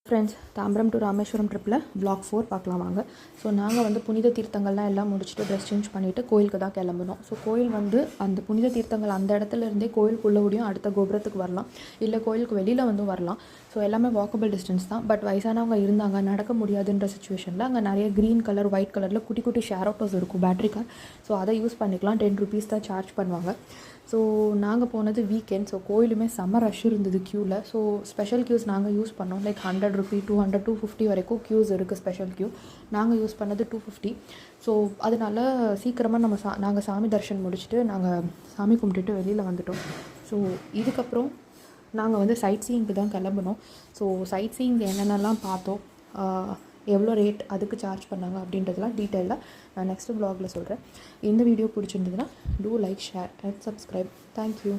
Friends, Tambaram to Rameswaram ட்ரிப்பில் Vlog4 பார்க்கலாம் வாங்க. ஸோ நாங்கள் வந்து புனித தீர்த்தங்கள்லாம் எல்லாம் முடிச்சுட்டு ட்ரெஸ் சேஞ்ச் பண்ணிவிட்டு கோயிலுக்கு தான் கிளம்புனோம். ஸோ கோயில் வந்து அந்த புனித தீர்த்தங்கள் அந்த இடத்துல இருந்தே கோயிலுக்குள்ளே முடியும், அடுத்த கோபுரத்துக்கு வரலாம், இல்லை கோயிலுக்கு வெளியில் வந்து வரலாம். ஸோ எல்லாமே வாக்கபிள் டிஸ்டன்ஸ் தான். பட் வயசானவங்க இருந்தாங்க, நடக்க முடியாதுன்ற சுச்சுவேஷனில் அங்கே நிறைய க்ரீன் கலர் ஒயிட் கலரில் குட்டி குட்டி ஷேர் ஆட்டோஸ் இருக்கும், பேட்ரி கார். ஸோ அதை யூஸ் பண்ணிக்கலாம். 10 rupees தான் சார்ஜ் பண்ணுவாங்க. ஸோ நாங்கள் போனது வீக்கெண்ட். ஸோ கோயிலுமே செம்ம ரஷ் இருந்தது க்யூவில். ஸோ ஸ்பெஷல் க்யூஸ் நாங்கள் யூஸ் பண்ணோம். லைக் 100 rupee 200 250 வரைக்கும் க்யூஸ் இருக்குது ஸ்பெஷல் க்யூ. நாங்கள் யூஸ் பண்ணது 250. ஸோ அதனால சீக்கிரமாக நாங்கள் சாமி தரிசனம் முடிச்சுட்டு நாங்கள் சாமி கும்பிட்டுட்டு வெளியில் வந்துட்டோம். ஸோ இதுக்கப்புறம் நாங்கள் வந்து சைட் சீயிங்க்கு தான் கிளம்புனோம். ஸோ சைட் சீயிங் என்னென்னலாம் பார்த்தோம், எவ்வளோ ரேட், அதுக்கு சார்ஜ் பண்ணாங்க அப்படின்றதெல்லாம் டீட்டெயிலாக நான் நெக்ஸ்ட்டு வ்ளாகில் சொல்கிறேன். இந்த வீடியோ பிடிச்சிருந்ததுன்னா do like, share and subscribe. Thank you.